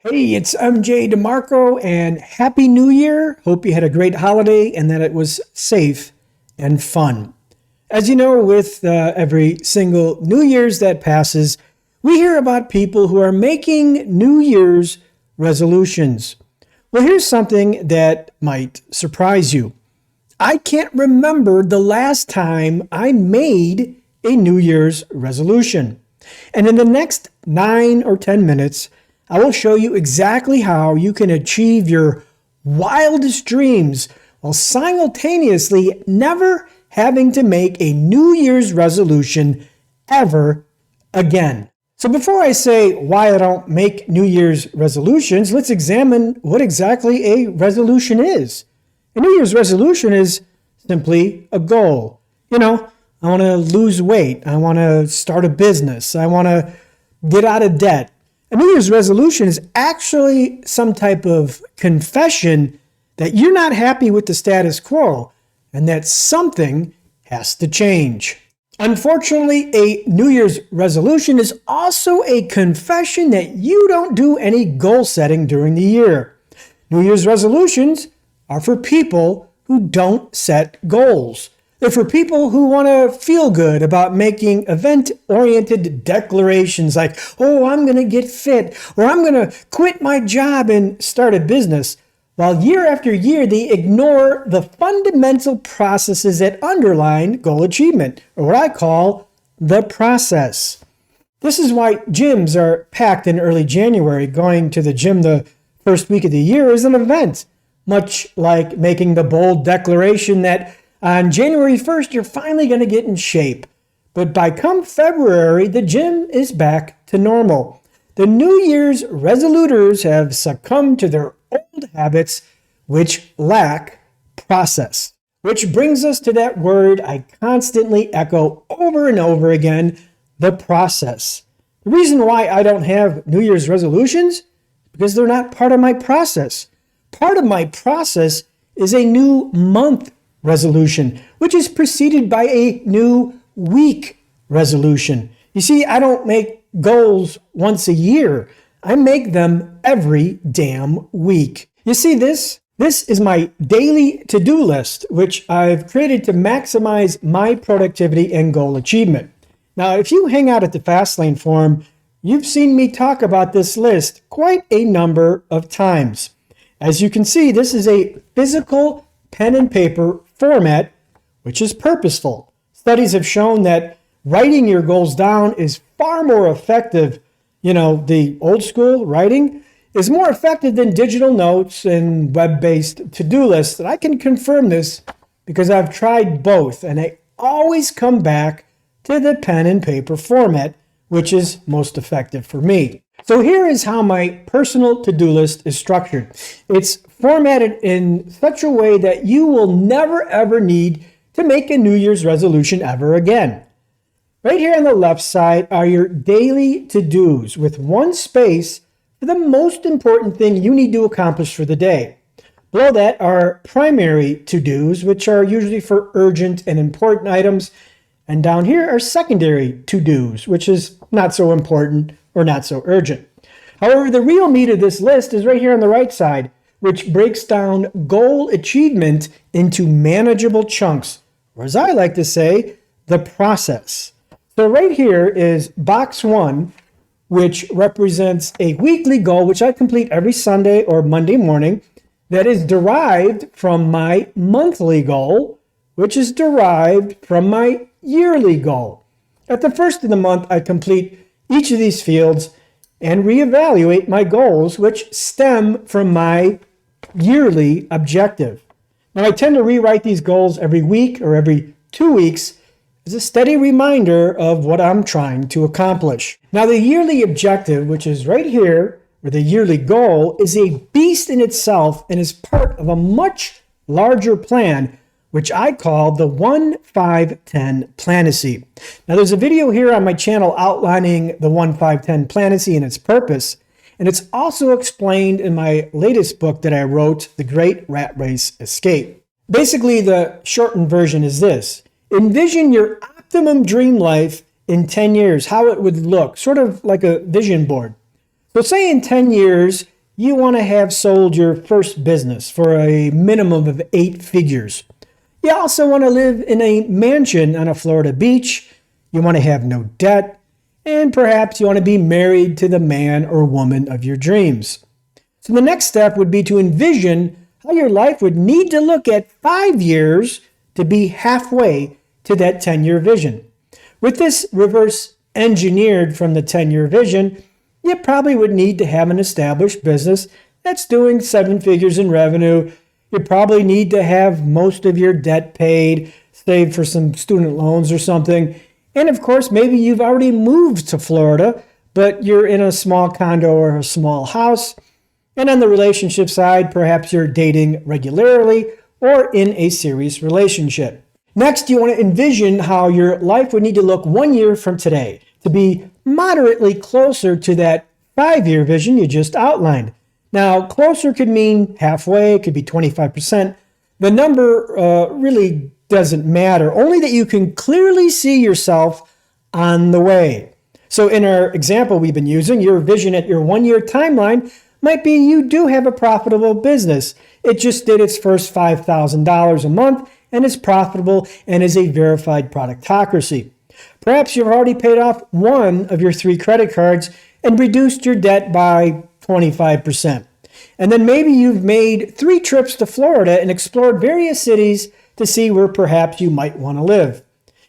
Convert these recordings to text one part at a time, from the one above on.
Hey, it's MJ DeMarco and Happy New Year. Hope you had a great holiday and that it was safe and fun. As you know, with every single New Year's that passes, we hear about people who are making New Year's resolutions. Well, here's something that might surprise you. I can't remember the last time I made a New Year's resolution. And in the next 9 or 10 minutes, I will show you exactly how you can achieve your wildest dreams while simultaneously never having to make a New Year's resolution ever again. So before I say why I don't make New Year's resolutions, let's examine what exactly a resolution is. A New Year's resolution is simply a goal. I want to lose weight. I want to start a business. I want to get out of debt. A New Year's resolution is actually some type of confession that you're not happy with the status quo and that something has to change. Unfortunately, a New Year's resolution is also a confession that you don't do any goal setting during the year. New Year's resolutions are for people who don't set goals. They're for people who want to feel good about making event-oriented declarations like, oh, I'm going to get fit, or I'm going to quit my job and start a business, while year after year they ignore the fundamental processes that underline goal achievement, or what I call the process. This is why gyms are packed in early January. Going to the gym the first week of the year is an event, much like making the bold declaration that on January 1st, you're finally going to get in shape. But by come February, the gym is back to normal. The New Year's resoluters have succumbed to their old habits, which lack process. Which brings us to that word I constantly echo over and over again, the process. The reason why I don't have New Year's resolutions is because they're not part of my process. Part of my process is a new month resolution, which is preceded by a new week resolution. You see, I don't make goals once a year. I make them every damn week. You see, this is my daily to-do list, which I've created to maximize my productivity and goal achievement. Now, if you hang out at the Fastlane forum, you've seen me talk about this list quite a number of times. As you can see, this is a physical pen and paper format, which is purposeful. Studies have shown that writing your goals down is far more effective. The old school writing is more effective than digital notes and web-based to-do lists. And I can confirm this because I've tried both, and I always come back to the pen and paper format, which is most effective for me. So here is how my personal to-do list is structured. It's formatted in such a way that you will never ever need to make a New Year's resolution ever again. Right here on the left side are your daily to-dos with one space for the most important thing you need to accomplish for the day. Below that are primary to-dos, which are usually for urgent and important items. And down here are secondary to-dos, which is not so important or not so urgent. However, the real meat of this list is right here on the right side, which breaks down goal achievement into manageable chunks, or as I like to say, the process. So right here is box 1, which represents a weekly goal, which I complete every Sunday or Monday morning, that is derived from my monthly goal, which is derived from my yearly goal. At the first of the month, I complete each of these fields and reevaluate my goals, which stem from my yearly objective. Now, I tend to rewrite these goals every week or every 2 weeks as a steady reminder of what I'm trying to accomplish. Now, the yearly objective, which is right here, or the yearly goal, is a beast in itself and is part of a much larger plan, which I call the 1-5-10 Planacy. Now, there's a video here on my channel outlining the 1-5-10 Planacy and its purpose, and it's also explained in my latest book that I wrote, The Great Rat Race Escape. Basically, the shortened version is this. Envision your optimum dream life in 10 years, how it would look, sort of like a vision board. So say in 10 years, you want to have sold your first business for a minimum of 8 figures. You also want to live in a mansion on a Florida beach. You want to have no debt. And perhaps you want to be married to the man or woman of your dreams. So the next step would be to envision how your life would need to look at 5 years to be halfway to that 10-year vision. With this reverse engineered from the 10-year vision, you probably would need to have an established business that's doing 7 figures in revenue. You probably need to have most of your debt paid, saved for some student loans or something. And of course, maybe you've already moved to Florida, but you're in a small condo or a small house. And on the relationship side, perhaps you're dating regularly or in a serious relationship. Next, you want to envision how your life would need to look 1 year from today to be moderately closer to that 5-year vision you just outlined. Now, closer could mean halfway, it could be 25%. The number really doesn't matter, only that you can clearly see yourself on the way. So in our example we've been using, your vision at your 1-year timeline might be you do have a profitable business. It just did its first $5,000 a month and is profitable and is a verified productocracy. Perhaps you've already paid off 1 of your 3 credit cards and reduced your debt by 25%. And then maybe you've made 3 trips to Florida and explored various cities to see where perhaps you might want to live.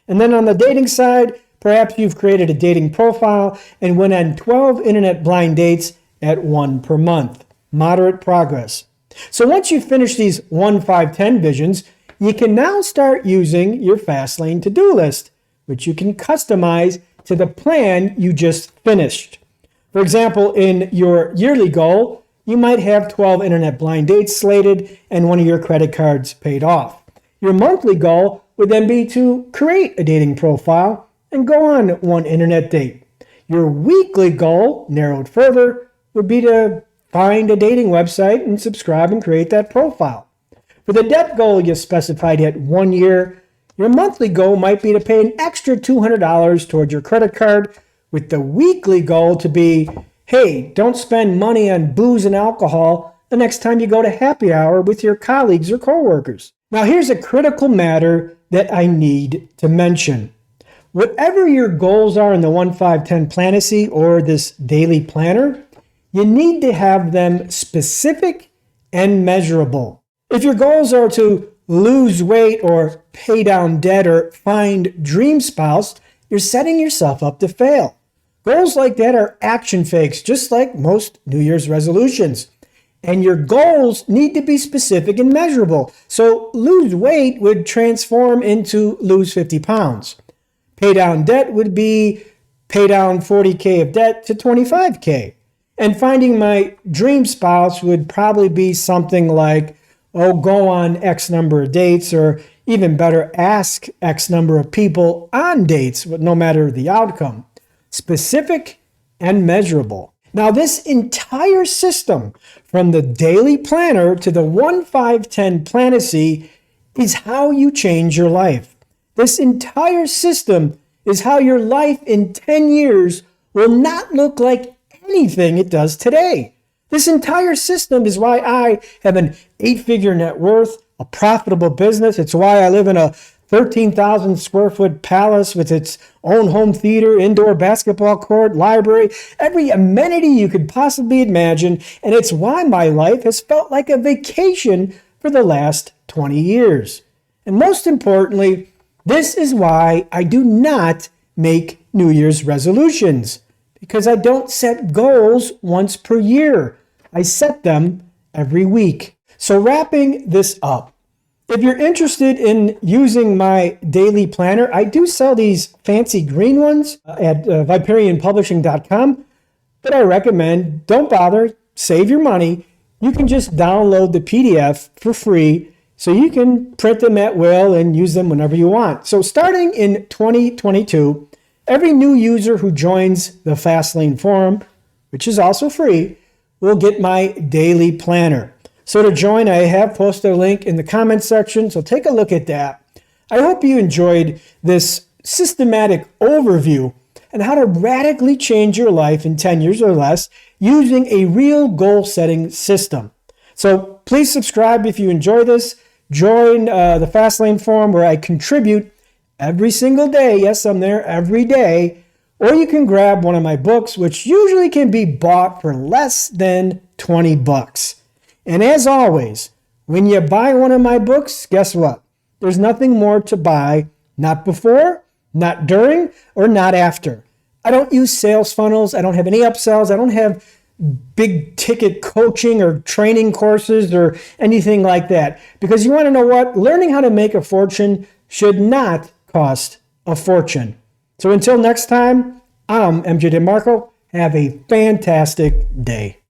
And then on the dating side, perhaps you've created a dating profile and went on 12 internet blind dates at 1 per month. Moderate progress. So once you finish these 1, 5, 10 visions, you can now start using your Fastlane to-do list, which you can customize to the plan you just finished. For example, in your yearly goal, you might have 12 internet blind dates slated and 1 of your credit cards paid off. Your monthly goal would then be to create a dating profile and go on 1 internet date. Your weekly goal, narrowed further, would be to find a dating website and subscribe and create that profile. For the debt goal you specified at 1 year, your monthly goal might be to pay an extra $200 toward your credit card, with the weekly goal to be, hey, don't spend money on booze and alcohol the next time you go to happy hour with your colleagues or coworkers. Now here's a critical matter that I need to mention. Whatever your goals are in the 1, 5, 10 Planacy or this daily planner, you need to have them specific and measurable. If your goals are to lose weight or pay down debt or find dream spouse, you're setting yourself up to fail. Goals like that are action fakes, just like most New Year's resolutions. And your goals need to be specific and measurable. So lose weight would transform into lose 50 pounds. Pay down debt would be pay down 40K of debt to 25K. And finding my dream spouse would probably be something like, go on X number of dates, or even better, ask X number of people on dates, no matter the outcome. Specific and measurable. Now, this entire system, from the daily planner to the 1, 5, 10 Planacy, is how you change your life. This entire system is how your life in 10 years will not look like anything it does today. This entire system is why I have an 8-figure net worth, a profitable business. It's why I live in a 13,000 square foot palace with its own home theater, indoor basketball court, library, every amenity you could possibly imagine. And it's why my life has felt like a vacation for the last 20 years. And most importantly, this is why I do not make New Year's resolutions, because I don't set goals once per year. I set them every week. So wrapping this up, if you're interested in using my daily planner, I do sell these fancy green ones at ViperianPublishing.com, but I recommend don't bother, save your money. You can just download the PDF for free so you can print them at will and use them whenever you want. So starting in 2022, every new user who joins the Fastlane forum, which is also free, will get my daily planner. So to join, I have posted a link in the comments section, so take a look at that. I hope you enjoyed this systematic overview on how to radically change your life in 10 years or less using a real goal-setting system. So please subscribe if you enjoy this. Join the Fastlane forum where I contribute every single day. Yes, I'm there every day. Or you can grab one of my books, which usually can be bought for less than 20 bucks. And as always, when you buy one of my books, guess what? There's nothing more to buy, not before, not during, or not after. I don't use sales funnels. I don't have any upsells. I don't have big ticket coaching or training courses or anything like that. Because you want to know what? Learning how to make a fortune should not cost a fortune. So until next time, I'm MJ DeMarco. Have a fantastic day.